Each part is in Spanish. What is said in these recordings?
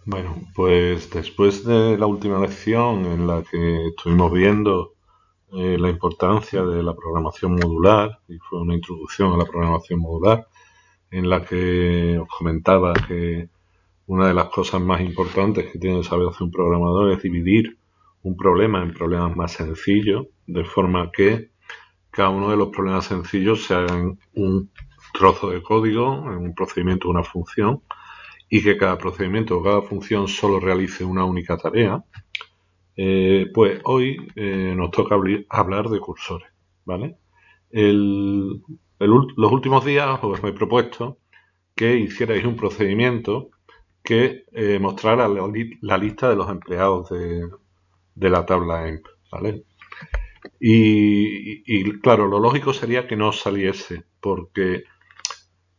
Bueno, pues después de la última lección en la que estuvimos viendo la importancia de la programación modular, y fue una introducción a la programación modular, en la que os comentaba que una de las cosas más importantes que tiene que saber hacer un programador es dividir un problema en problemas más sencillos, de forma que cada uno de los problemas sencillos se haga en un trozo de código, en un procedimiento, una función, y que cada procedimiento o cada función solo realice una única tarea. Pues hoy nos toca hablar de cursores, ¿vale? Los últimos días os he propuesto que hicierais un procedimiento que mostrara la lista de los empleados de la tabla EMP, ¿vale? Y claro, lo lógico sería que no saliese, porque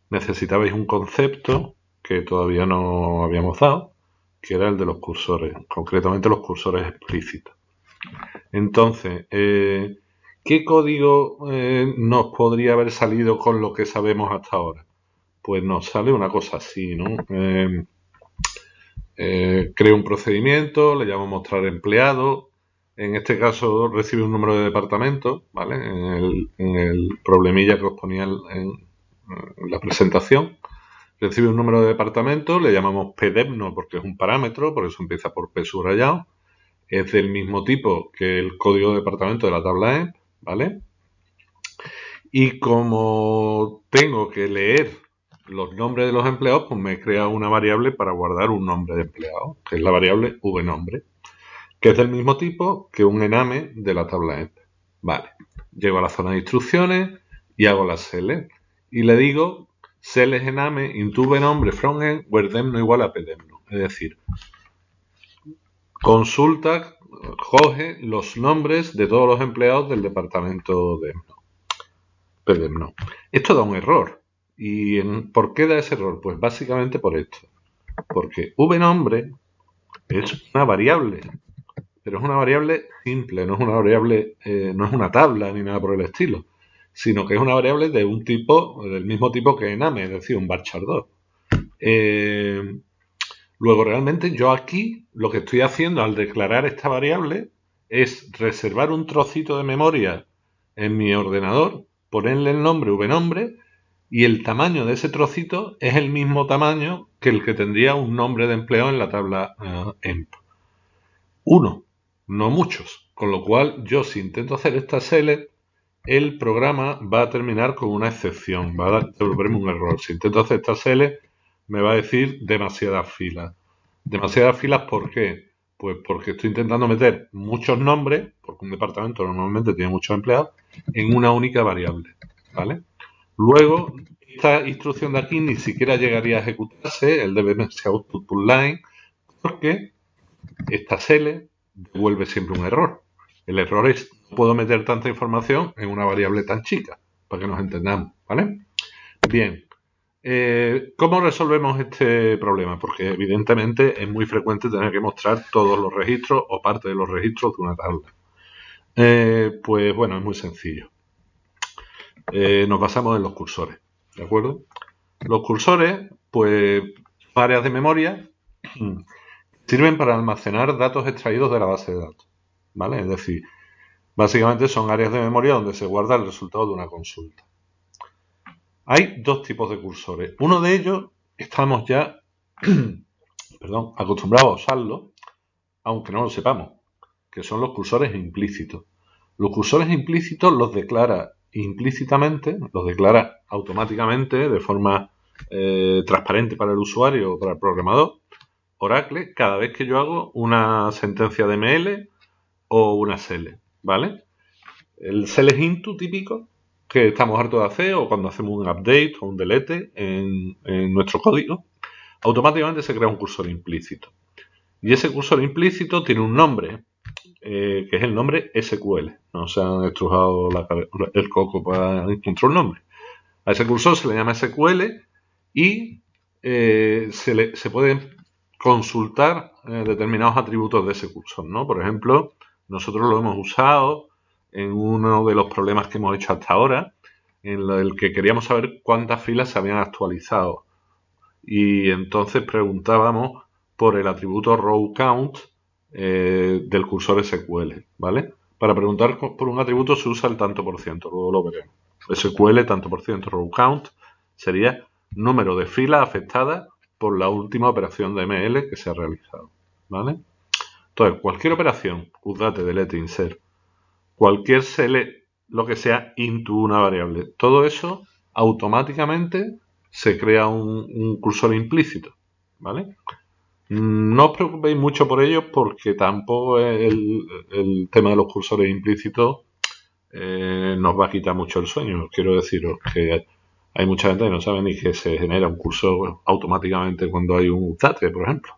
necesitabais un concepto que todavía no habíamos dado, que era el de los cursores, concretamente los cursores explícitos. Entonces, ¿qué código nos podría haber salido con lo que sabemos hasta ahora? Pues nos sale una cosa así, ¿no? Creo un procedimiento, le llamo mostrar empleado. En este caso recibe un número de departamento, ¿vale? En el problemilla que os ponía en la presentación. Recibe un número de departamento, le llamamos pdepno porque es un parámetro, por eso empieza por p subrayado. Es del mismo tipo que el código de departamento de la tabla EMP, ¿vale? Y como tengo que leer los nombres de los empleados, pues me he creado una variable para guardar un nombre de empleado, que es la variable vnombre, que es del mismo tipo que un ename de la tabla EMP. Vale, llego a la zona de instrucciones y hago la select. Y le digo select ename into vnombre from end where demno igual a pdemno. Es decir, consulta, coge los nombres de todos los empleados del departamento de pdemno. Esto da un error. ¿Y por qué da ese error? Pues básicamente por esto. Porque vnombre es una variable, pero es una variable simple, no es una variable, no es una tabla ni nada por el estilo, sino que es una variable de un tipo, del mismo tipo que ename, es decir, un varchar2. Luego, realmente yo aquí lo que estoy haciendo al declarar esta variable es reservar un trocito de memoria en mi ordenador, ponerle el nombre vnombre y el tamaño de ese trocito es el mismo tamaño que el que tendría un nombre de empleo en la tabla EMP. Uno, no muchos. Con lo cual, yo si intento hacer esta select, el programa va a terminar con una excepción, va a devolverme un error. Si intento hacer esta select, me va a decir demasiadas filas. Demasiadas filas, ¿por qué? Pues porque estoy intentando meter muchos nombres, porque un departamento normalmente tiene muchos empleados, en una única variable, ¿vale? Luego, esta instrucción de aquí ni siquiera llegaría a ejecutarse, el dbmsoutput.line, porque esta select devuelve siempre un error. El error es, no puedo meter tanta información en una variable tan chica, para que nos entendamos, ¿vale? Bien, ¿cómo resolvemos este problema? Porque evidentemente es muy frecuente tener que mostrar todos los registros o parte de los registros de una tabla. Pues bueno, es muy sencillo. Nos basamos en los cursores, ¿de acuerdo? Los cursores, pues, áreas de memoria, sirven para almacenar datos extraídos de la base de datos, ¿vale? Es decir, básicamente son áreas de memoria donde se guarda el resultado de una consulta. Hay dos tipos de cursores. Uno de ellos estamos ya acostumbrados a usarlo, aunque no lo sepamos, que son los cursores implícitos. Los cursores implícitos los declara implícitamente, los declara automáticamente de forma transparente para el usuario o para el programador, Oracle, cada vez que yo hago una sentencia de ML o una select, ¿vale? El select into típico que estamos hartos de hacer, o cuando hacemos un update o un delete en nuestro código, automáticamente se crea un cursor implícito. Y ese cursor implícito tiene un nombre, que es el nombre SQL. No se han estrujado el coco para encontrar un nombre. A ese cursor se le llama SQL y se pueden consultar determinados atributos de ese cursor, ¿no? Por ejemplo, nosotros lo hemos usado en uno de los problemas que hemos hecho hasta ahora, en el que queríamos saber cuántas filas se habían actualizado. Y entonces preguntábamos por el atributo row count del cursor SQL, ¿vale? Para preguntar por un atributo se usa el tanto por ciento, luego lo veremos. SQL tanto por ciento row count sería número de filas afectadas por la última operación de ML que se ha realizado, ¿vale? Entonces, cualquier operación, update, delete, insert, cualquier select, lo que sea, into una variable, todo eso automáticamente se crea un cursor implícito, ¿vale? No os preocupéis mucho por ello porque tampoco el tema de los cursores implícitos nos va a quitar mucho el sueño. Quiero deciros que hay mucha gente que no sabe ni que se genera un cursor automáticamente cuando hay un update, por ejemplo.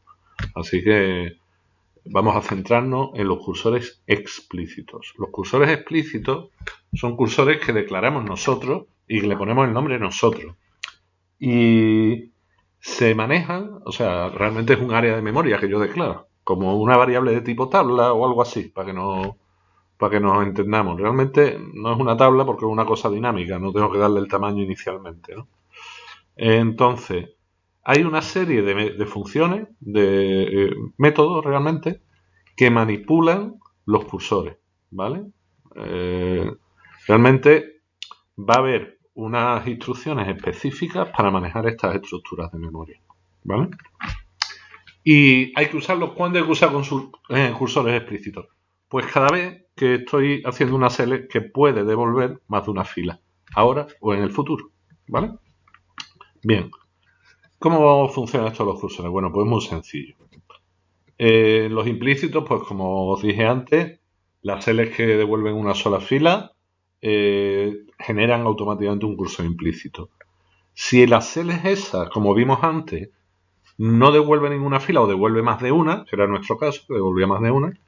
Así que vamos a centrarnos en los cursores explícitos. Los cursores explícitos son cursores que declaramos nosotros y que le ponemos el nombre nosotros. Y se manejan, o sea, realmente es un área de memoria que yo declaro, como una variable de tipo tabla o algo así, para que nos entendamos. Realmente no es una tabla porque es una cosa dinámica, no tengo que darle el tamaño inicialmente, ¿no? Entonces, hay una serie de funciones, de métodos realmente, que manipulan los cursores, ¿vale? Realmente va a haber unas instrucciones específicas para manejar estas estructuras de memoria, ¿vale? Y hay que usarlos cuando hay que usar cursores explícitos. Pues cada vez que estoy haciendo una select que puede devolver más de una fila, ahora o en el futuro, ¿vale? Bien, ¿cómo funcionan estos los cursores? Bueno, pues muy sencillo. Los implícitos, pues como os dije antes, las selects que devuelven una sola fila generan automáticamente un cursor implícito. Si las selects esas, como vimos antes, no devuelve ninguna fila o devuelve más de una, que era nuestro caso, que devolvía más de una,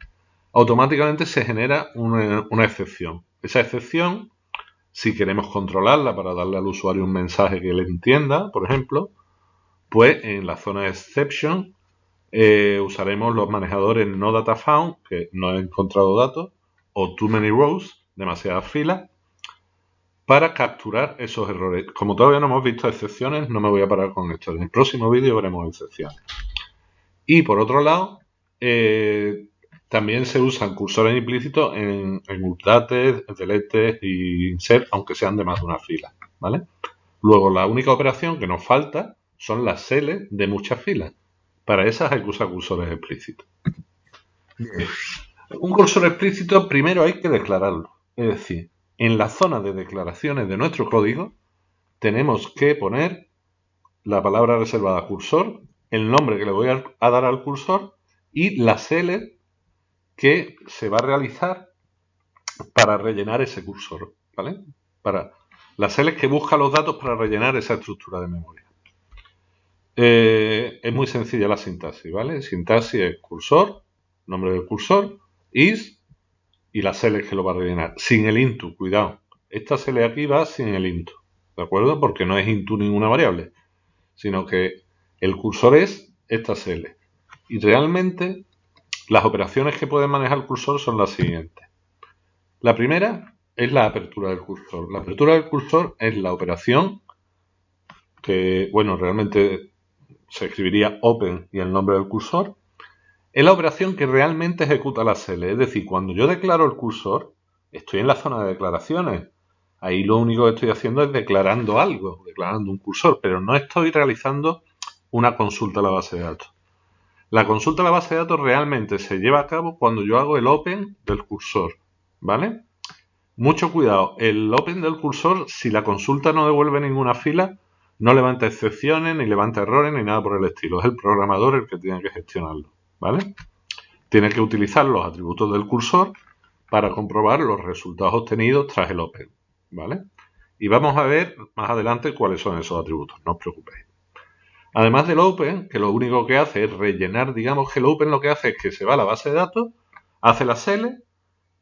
automáticamente se genera una excepción. Esa excepción, si queremos controlarla para darle al usuario un mensaje que le entienda, por ejemplo, pues en la zona de exception usaremos los manejadores no data found, que no he encontrado datos, o too many rows, demasiadas filas, para capturar esos errores. Como todavía no hemos visto excepciones, no me voy a parar con esto. En el próximo vídeo veremos excepciones. Y por otro lado, también se usan cursores implícitos en updates, deletes y insert, aunque sean de más de una fila, ¿vale? Luego, la única operación que nos falta son las selects de muchas filas. Para esas hay que usar cursores explícitos. Un cursor explícito primero hay que declararlo. Es decir, en la zona de declaraciones de nuestro código tenemos que poner la palabra reservada cursor, el nombre que le voy a dar al cursor y la select que se va a realizar para rellenar ese cursor, ¿vale? Para la select que busca los datos para rellenar esa estructura de memoria. Es muy sencilla la sintaxis, ¿vale? Sintaxis es cursor, nombre del cursor, is y la select que lo va a rellenar. Sin el into, cuidado. Esta select aquí va sin el into, ¿de acuerdo? Porque no es into ninguna variable, sino que el cursor es esta select. Y realmente las operaciones que puede manejar el cursor son las siguientes. La primera es la apertura del cursor. La apertura del cursor es la operación que, bueno, realmente se escribiría open y el nombre del cursor. Es la operación que realmente ejecuta la select. Es decir, cuando yo declaro el cursor, estoy en la zona de declaraciones. Ahí lo único que estoy haciendo es declarando algo, declarando un cursor, pero no estoy realizando una consulta a la base de datos. La consulta a la base de datos realmente se lleva a cabo cuando yo hago el open del cursor, ¿vale? Mucho cuidado, el open del cursor, si la consulta no devuelve ninguna fila, no levanta excepciones, ni levanta errores, ni nada por el estilo. Es el programador el que tiene que gestionarlo, ¿vale? Tiene que utilizar los atributos del cursor para comprobar los resultados obtenidos tras el open, ¿vale? Y vamos a ver más adelante cuáles son esos atributos, no os preocupéis. Además del open, que lo único que hace es rellenar, digamos que el open lo que hace es que se va a la base de datos, hace la select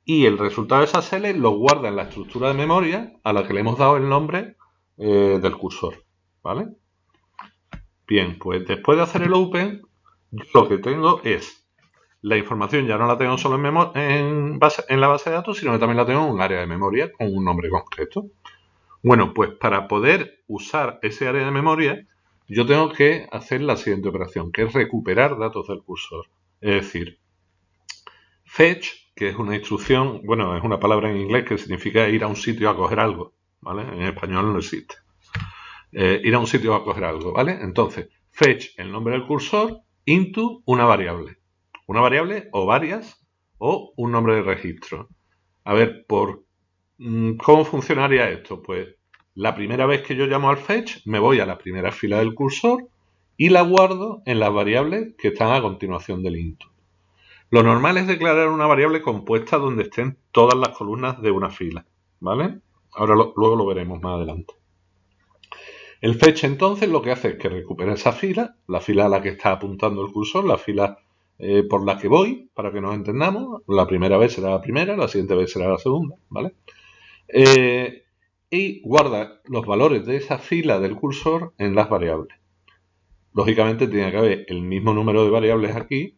y el resultado de esa select lo guarda en la estructura de memoria a la que le hemos dado el nombre del cursor, ¿vale? Bien, pues después de hacer el open, yo lo que tengo es la información ya no la tengo solo en la base de datos, sino que también la tengo en un área de memoria con un nombre concreto. Bueno, pues para poder usar ese área de memoria, yo tengo que hacer la siguiente operación, que es recuperar datos del cursor. Es decir, fetch, que es una instrucción, bueno, es una palabra en inglés que significa ir a un sitio a coger algo, ¿vale? En español no existe. Ir a un sitio a coger algo, ¿vale? Entonces, fetch el nombre del cursor into una variable. Una variable o varias o un nombre de registro. A ver, ¿cómo funcionaría esto? Pues la primera vez que yo llamo al fetch, me voy a la primera fila del cursor y la guardo en las variables que están a continuación del into. Lo normal es declarar una variable compuesta donde estén todas las columnas de una fila, ¿vale? Ahora luego lo veremos más adelante. El fetch entonces lo que hace es que recupera esa fila, la fila a la que está apuntando el cursor, la fila por la que voy, para que nos entendamos. La primera vez será la primera, la siguiente vez será la segunda, ¿vale? Y guarda los valores de esa fila del cursor en las variables. Lógicamente tiene que haber el mismo número de variables aquí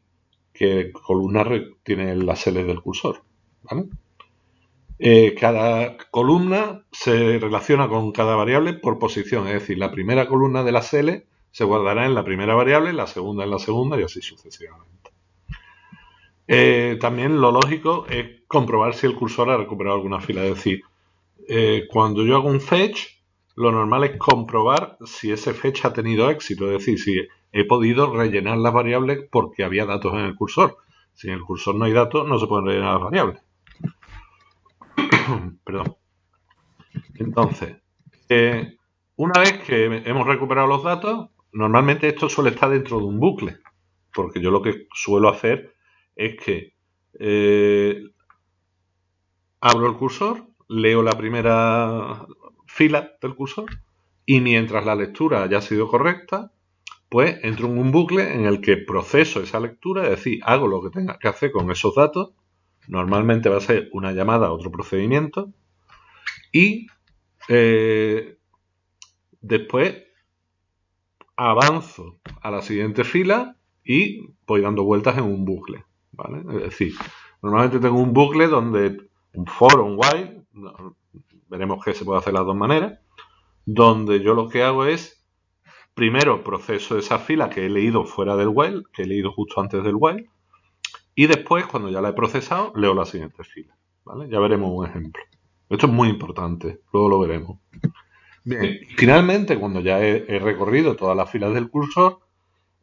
que columna tiene las celdas del cursor, ¿vale? Cada columna se relaciona con cada variable por posición, es decir, la primera columna de la cele se guardará en la primera variable, la segunda en la segunda y así sucesivamente. También lo lógico es comprobar si el cursor ha recuperado alguna fila, es decir, cuando yo hago un fetch, lo normal es comprobar si ese fetch ha tenido éxito, es decir, si he podido rellenar las variables porque había datos en el cursor. Si en el cursor no hay datos, no se pueden rellenar las variables. Perdón. Entonces, una vez que hemos recuperado los datos, normalmente esto suele estar dentro de un bucle, porque yo lo que suelo hacer es que abro el cursor, leo la primera fila del cursor y mientras la lectura haya sido correcta, pues entro en un bucle en el que proceso esa lectura, es decir, hago lo que tenga que hacer con esos datos. Normalmente va a ser una llamada a otro procedimiento y después avanzo a la siguiente fila y voy dando vueltas en un bucle, ¿vale? Es decir, normalmente tengo un bucle donde un for o un while, veremos que se puede hacer de las dos maneras, donde yo lo que hago es, primero proceso esa fila que he leído fuera del while, que he leído justo antes del while, y después, cuando ya la he procesado, leo la siguiente fila, ¿vale? Ya veremos un ejemplo. Esto es muy importante, luego lo veremos. Bien, finalmente, cuando ya he recorrido todas las filas del cursor,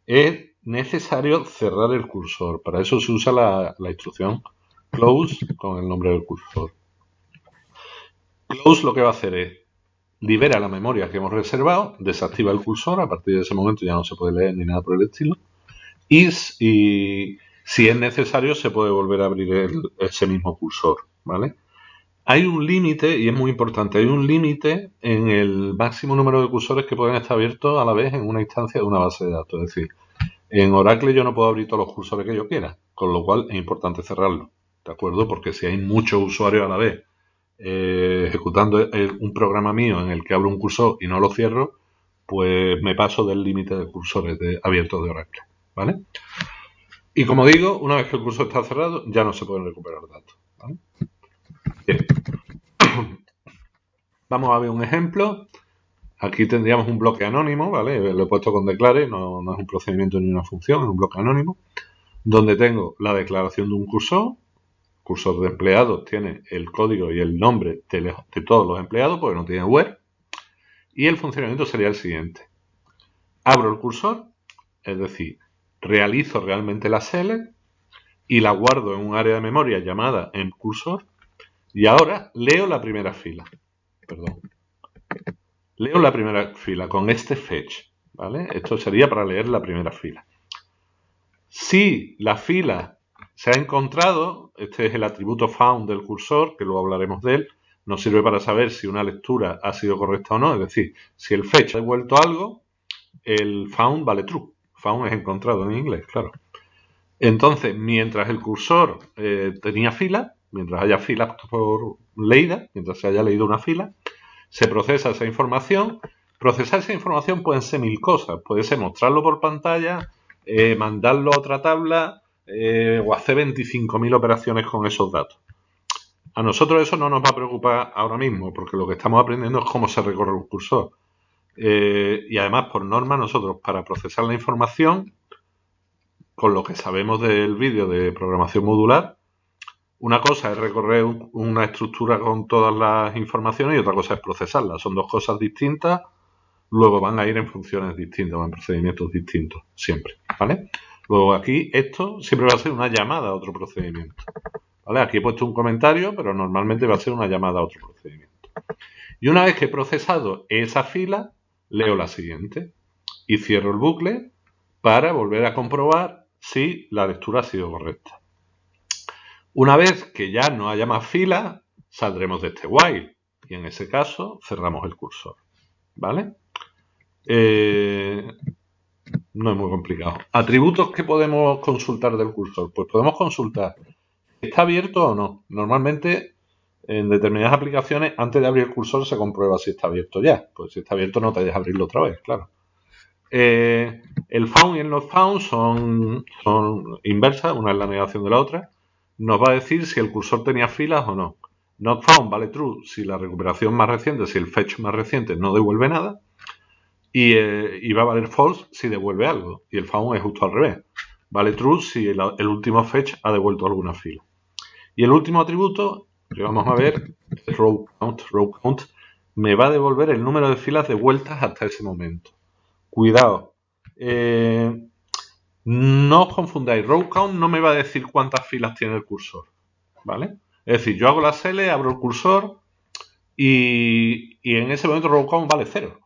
es necesario cerrar el cursor. Para eso se usa la instrucción close con el nombre del cursor. Close lo que va a hacer es libera la memoria que hemos reservado, desactiva el cursor, a partir de ese momento ya no se puede leer ni nada por el estilo, y si es necesario se puede volver a abrir ese mismo cursor, ¿vale? Hay un límite, y es muy importante, hay un límite en el máximo número de cursores que pueden estar abiertos a la vez en una instancia de una base de datos. Es decir, en Oracle yo no puedo abrir todos los cursores que yo quiera, con lo cual es importante cerrarlo, ¿de acuerdo? Porque si hay muchos usuarios a la vez ejecutando un programa mío en el que abro un cursor y no lo cierro, pues me paso del límite de cursores abiertos de Oracle, ¿vale? Y como digo, una vez que el cursor está cerrado, ya no se pueden recuperar datos, ¿vale? Bien. Vamos a ver un ejemplo. Aquí tendríamos un bloque anónimo, ¿vale? Lo he puesto con declare, no es un procedimiento ni una función, es un bloque anónimo, donde tengo la declaración de un cursor de empleados tiene el código y el nombre de todos los empleados, porque no tiene where, y el funcionamiento sería el siguiente. Abro el cursor, es decir, realizo realmente la select y la guardo en un área de memoria llamada en cursor, y ahora leo la primera fila. Leo la primera fila con este fetch, ¿vale? Esto sería para leer la primera fila. Si la fila se ha encontrado, este es el atributo found del cursor, que luego hablaremos de él, nos sirve para saber si una lectura ha sido correcta o no, es decir, si el fetch ha devuelto algo, el found vale true. Found es encontrado en inglés, claro. Entonces, mientras el cursor tenía fila, mientras haya filas por leída, mientras se haya leído una fila, se procesa esa información. Procesar esa información pueden ser mil cosas. Puede ser mostrarlo por pantalla, mandarlo a otra tabla o hacer 25.000 operaciones con esos datos. A nosotros eso no nos va a preocupar ahora mismo, porque lo que estamos aprendiendo es cómo se recorre un cursor. Y además, por norma, nosotros para procesar la información, con lo que sabemos del vídeo de programación modular, una cosa es recorrer una estructura con todas las informaciones y otra cosa es procesarla. Son dos cosas distintas, luego van a ir en funciones distintas o en procedimientos distintos, siempre, ¿vale? Luego aquí esto siempre va a ser una llamada a otro procedimiento, ¿vale? Aquí he puesto un comentario, pero normalmente va a ser una llamada a otro procedimiento. Y una vez que he procesado esa fila, leo la siguiente y cierro el bucle para volver a comprobar si la lectura ha sido correcta. Una vez que ya no haya más filas, saldremos de este while y en ese caso cerramos el cursor, ¿vale? No es muy complicado. ¿Atributos que podemos consultar del cursor? Pues podemos consultar si está abierto o no. Normalmente en determinadas aplicaciones antes de abrir el cursor se comprueba si está abierto ya. Pues si está abierto no te dejes abrirlo otra vez, claro. El found y el not found son inversas, una es la negación de la otra. Nos va a decir si el cursor tenía filas o no. Not found vale true si la recuperación más reciente, si el fetch más reciente no devuelve nada. Y va a valer false si devuelve algo. Y el found es justo al revés. Vale true si el último fetch ha devuelto alguna fila. Y el último atributo que vamos a ver es row count. Row count me va a devolver el número de filas devueltas hasta ese momento. Cuidado. No os confundáis. Row count no me va a decir cuántas filas tiene el cursor. ¿Vale? Es decir, yo hago la SL, abro el cursor y en ese momento row count vale 0.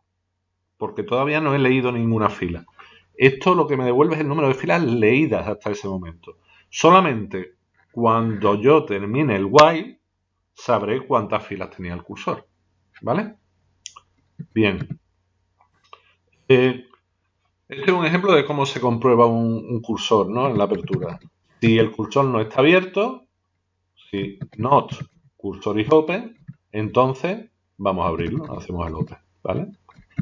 Porque todavía no he leído ninguna fila. Esto lo que me devuelve es el número de filas leídas hasta ese momento. Solamente cuando yo termine el while sabré cuántas filas tenía el cursor. ¿Vale? Bien. Este es un ejemplo de cómo se comprueba un cursor, ¿no? En la apertura. Si el cursor no está abierto, si not cursor is open, entonces vamos a abrirlo, hacemos el open, ¿vale?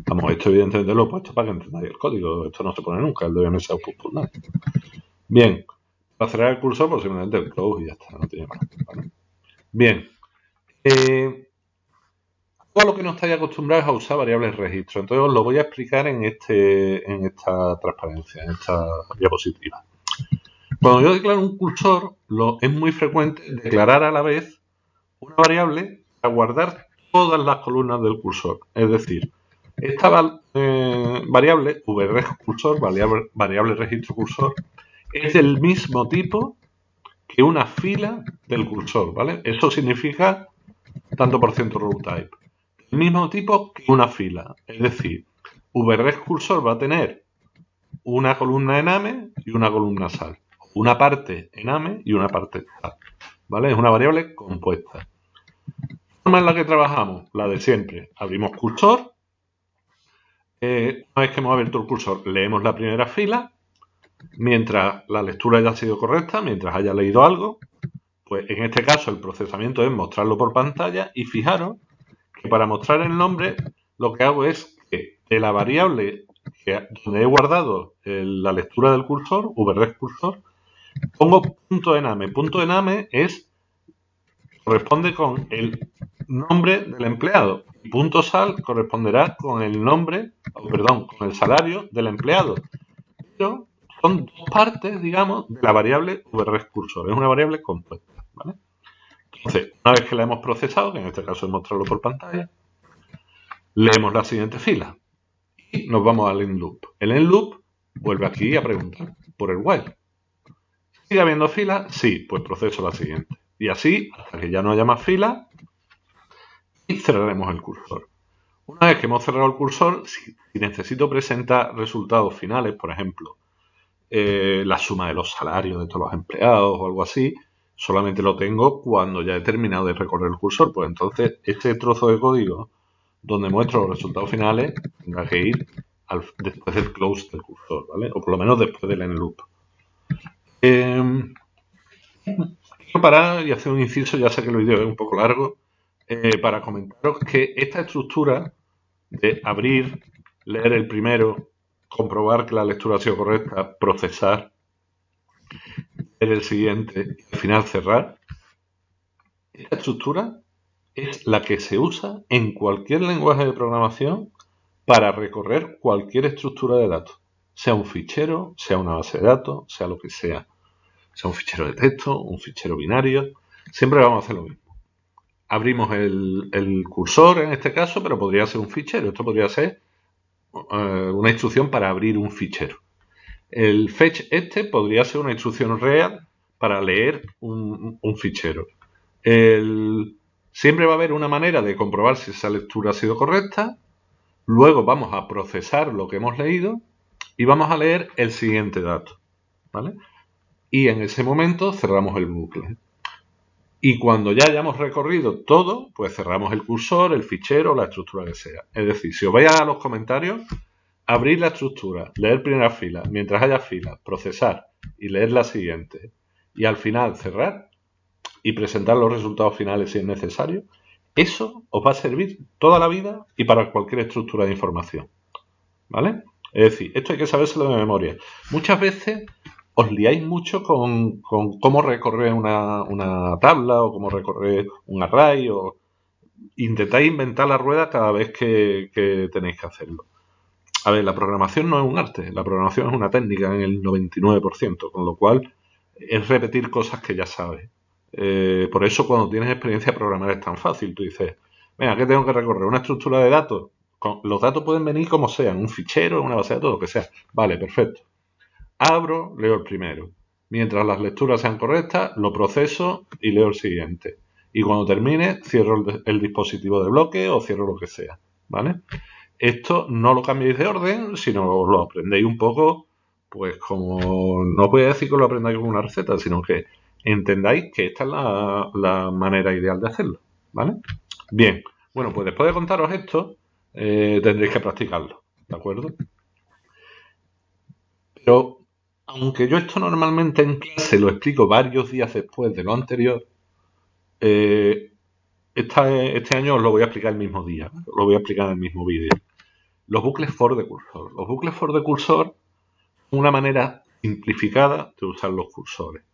Vamos, esto evidentemente lo he puesto para que entendáis el código. Esto no se pone nunca, el DBMS output.net. Bien, para cerrar el cursor, pues simplemente el close y ya está, no tiene más, ¿vale? Bien. Todo lo que no estáis acostumbrados a usar variables registro. Entonces os lo voy a explicar en esta transparencia, en esta diapositiva. Cuando yo declaro un cursor, es muy frecuente declarar a la vez una variable para guardar todas las columnas del cursor. Es decir, esta variable, vRegCursor, variable registro cursor, es del mismo tipo que una fila del cursor, ¿vale? Eso significa tanto por ciento row type. El mismo tipo que una fila. Es decir, vRegCursor va a tener una columna ename y una columna sal. Una parte ename y una parte sal. ¿Vale? Es una variable compuesta. La forma en la que trabajamos, la de siempre. Abrimos cursor. Una vez que hemos abierto el cursor, leemos la primera fila. Mientras la lectura haya sido correcta, mientras haya leído algo, pues en este caso el procesamiento es mostrarlo por pantalla y fijaros que para mostrar el nombre lo que hago es que de la variable donde he guardado la lectura del cursor, vRegCursor, pongo punto ename. Punto ename corresponde con el nombre del empleado. Y punto sal corresponderá con el nombre, con el salario del empleado. Pero son dos partes, digamos, de la variable vRegCursor. Es una variable compuesta, ¿vale? Entonces, una vez que la hemos procesado, que en este caso es mostrarlo por pantalla, leemos la siguiente fila y nos vamos al end loop. El end loop vuelve aquí a preguntar por el while. ¿Sigue habiendo fila? Sí, pues proceso la siguiente. Y así hasta que ya no haya más fila y cerraremos el cursor. Una vez que hemos cerrado el cursor, si necesito presentar resultados finales, por ejemplo, la suma de los salarios de todos los empleados o algo así, solamente lo tengo cuando ya he terminado de recorrer el cursor. Pues entonces este trozo de código donde muestro los resultados finales tendrá que ir después del close del cursor, ¿vale? O por lo menos después del end loop. Quiero parar y hacer un inciso, ya sé que el vídeo es un poco largo, para comentaros que esta estructura de abrir, leer el primero, comprobar que la lectura ha sido correcta, procesar, leer el siguiente y al final cerrar, esta estructura es la que se usa en cualquier lenguaje de programación para recorrer cualquier estructura de datos, sea un fichero, sea una base de datos, sea lo que sea un fichero de texto, un fichero binario, siempre vamos a hacer lo mismo. Abrimos el cursor en este caso, pero podría ser un fichero. Esto podría ser una instrucción para abrir un fichero. El fetch podría ser una instrucción real para leer un fichero. Siempre va a haber una manera de comprobar si esa lectura ha sido correcta. Luego vamos a procesar lo que hemos leído y vamos a leer el siguiente dato, ¿vale? Y en ese momento cerramos el bucle. Y cuando ya hayamos recorrido todo, pues cerramos el cursor, el fichero, la estructura que sea. Es decir, si os vais a los comentarios, abrir la estructura, leer primera fila, mientras haya fila, procesar y leer la siguiente. Y al final cerrar y presentar los resultados finales si es necesario. Eso os va a servir toda la vida y para cualquier estructura de información. ¿Vale? Es decir, esto hay que sabérselo de memoria. Muchas veces os liáis mucho con cómo recorrer una tabla o cómo recorrer un array o intentáis inventar la rueda cada vez que tenéis que hacerlo. A ver, la programación no es un arte, la programación es una técnica en el 99%, con lo cual es repetir cosas que ya sabes. Por eso cuando tienes experiencia programar es tan fácil. Tú dices, venga, ¿qué tengo que recorrer? ¿Una estructura de datos? Los datos pueden venir como sean, un fichero, una base de datos, lo que sea. Vale, perfecto. Abro, leo el primero. Mientras las lecturas sean correctas, lo proceso y leo el siguiente. Y cuando termine, cierro el dispositivo de bloque o cierro lo que sea. ¿Vale? Esto no lo cambiéis de orden, sino lo aprendéis un poco, pues como, no os voy a decir que lo aprendáis como una receta, sino que entendáis que esta es la manera ideal de hacerlo. ¿Vale? Bien, bueno, pues después de contaros esto, tendréis que practicarlo. ¿De acuerdo? Pero aunque yo esto normalmente en clase lo explico varios días después de lo anterior, este año os lo voy a explicar el mismo día, lo voy a explicar en el mismo vídeo. Los bucles for de cursor. Los bucles for de cursor son una manera simplificada de usar los cursores.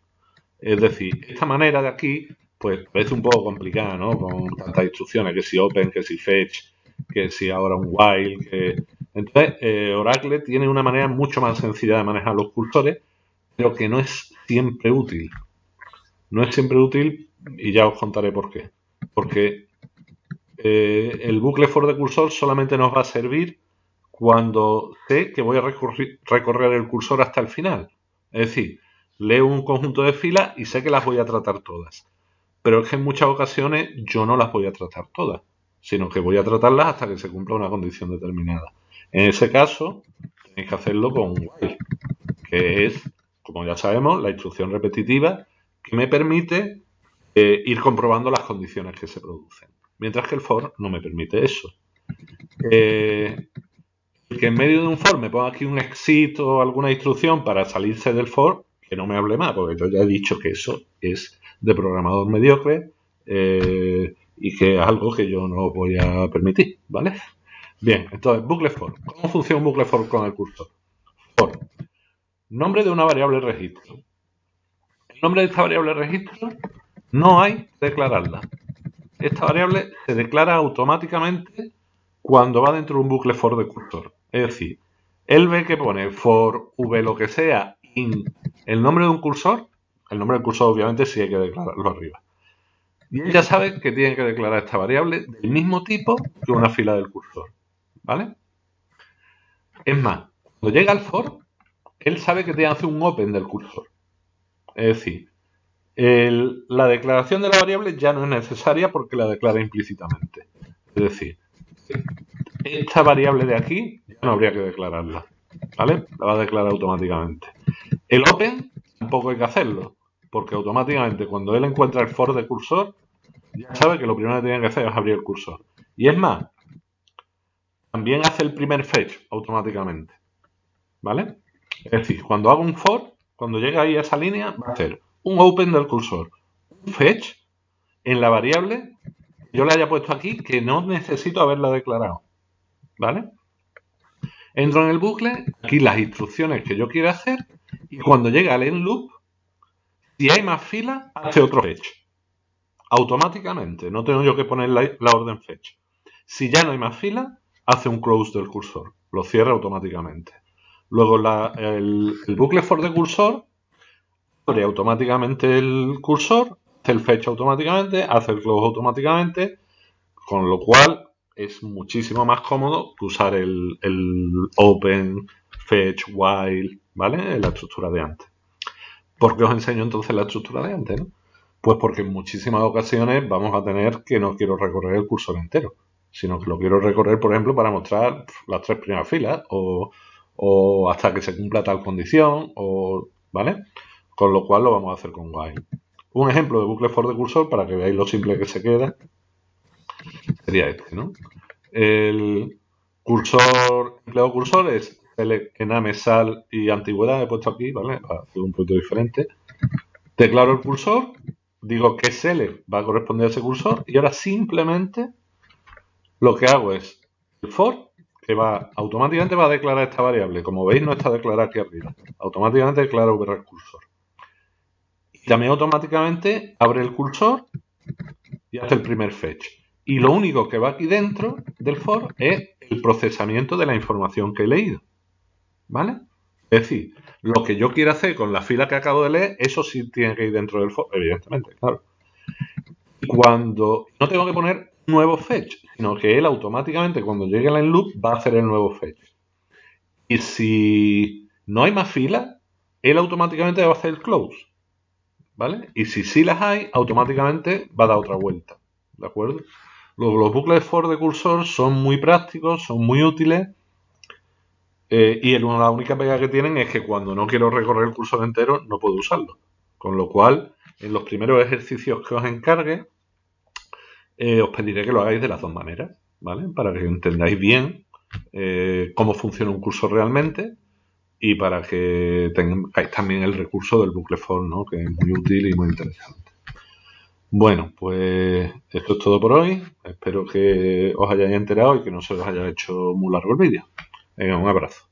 Es decir, esta manera de aquí, pues parece un poco complicada, ¿no? Con tantas instrucciones, que si open, que si fetch, que si ahora un while, que... Entonces, Oracle tiene una manera mucho más sencilla de manejar los cursores, pero que no es siempre útil. No es siempre útil y ya os contaré por qué. Porque el bucle for de cursor solamente nos va a servir cuando sé que voy a recorrer el cursor hasta el final. Es decir, leo un conjunto de filas y sé que las voy a tratar todas. Pero es que en muchas ocasiones yo no las voy a tratar todas, sino que voy a tratarlas hasta que se cumpla una condición determinada. En ese caso, tenéis que hacerlo con while, que es, como ya sabemos, la instrucción repetitiva que me permite ir comprobando las condiciones que se producen. Mientras que el for no me permite eso. Que en medio de un for me ponga aquí un exit o alguna instrucción para salirse del for, que no me hable más, porque yo ya he dicho que eso es de programador mediocre y que es algo que yo no voy a permitir, ¿vale? Bien, entonces, bucle for. ¿Cómo funciona un bucle for con el cursor? For. Nombre de una variable registro. El nombre de esta variable registro no hay que declararla. Esta variable se declara automáticamente cuando va dentro de un bucle for de cursor. Es decir, él ve que pone for v lo que sea in el nombre de un cursor. El nombre del cursor obviamente sí hay que declararlo arriba. Y él ya sabe que tiene que declarar esta variable del mismo tipo que una fila del cursor. ¿Vale? Es más, cuando llega al for, él sabe que tiene que hacer un open del cursor. Es decir, la declaración de la variable ya no es necesaria porque la declara implícitamente. Es decir, esta variable de aquí ya no habría que declararla. ¿Vale? La va a declarar automáticamente. El open tampoco hay que hacerlo, porque automáticamente cuando él encuentra el for de cursor, ya sabe que lo primero que tiene que hacer es abrir el cursor. Y es más, también hace el primer fetch automáticamente. ¿Vale? Es decir, cuando hago un for, cuando llega ahí a esa línea, va a hacer un open del cursor, un fetch en la variable que yo le haya puesto aquí que no necesito haberla declarado. ¿Vale? Entro en el bucle, aquí las instrucciones que yo quiero hacer, y cuando llega al end loop, si hay más filas, hace otro fetch. Automáticamente, no tengo yo que poner la orden fetch. Si ya no hay más filas, hace un close del cursor, lo cierra automáticamente. Luego el bucle for de cursor abre automáticamente el cursor, hace el fetch automáticamente, hace el close automáticamente, con lo cual es muchísimo más cómodo que usar el open, fetch, while, ¿vale? En la estructura de antes. ¿Por qué os enseño entonces la estructura de antes, no? Pues porque en muchísimas ocasiones vamos a tener que no quiero recorrer el cursor entero, sino que lo quiero recorrer, por ejemplo, para mostrar las 3 primeras filas o hasta que se cumpla tal condición, ¿vale? Con lo cual lo vamos a hacer con while. Un ejemplo de bucle for de cursor para que veáis lo simple que se queda sería este, ¿no? El cursor, empleado cursor es select, ename, sal y antigüedad, he puesto aquí, ¿vale? Para hacer un poquito diferente. Declaro el cursor, digo que select va a corresponder a ese cursor y ahora simplemente lo que hago es el for, que automáticamente va a declarar esta variable. Como veis, no está declarada aquí arriba. Automáticamente declara el cursor. Y también automáticamente abre el cursor y hace el primer fetch. Y lo único que va aquí dentro del for es el procesamiento de la información que he leído. ¿Vale? Es decir, lo que yo quiero hacer con la fila que acabo de leer, eso sí tiene que ir dentro del for, evidentemente, claro. Cuando no tengo que poner nuevo fetch, sino que él automáticamente cuando llegue a la loop va a hacer el nuevo fetch. Y si no hay más filas, él automáticamente va a hacer el close. ¿Vale? Y si sí las hay, automáticamente va a dar otra vuelta. ¿De acuerdo? Los bucles for de cursor son muy prácticos, son muy útiles. Y la única pega que tienen es que cuando no quiero recorrer el cursor entero, no puedo usarlo. Con lo cual, en los primeros ejercicios que os encargue, os pediré que lo hagáis de las dos maneras, ¿vale? Para que entendáis bien cómo funciona un curso realmente y para que tengáis también el recurso del bucle for, ¿no? Que es muy útil y muy interesante. Bueno, pues esto es todo por hoy. Espero que os hayáis enterado y que no se os haya hecho muy largo el vídeo. Venga, un abrazo.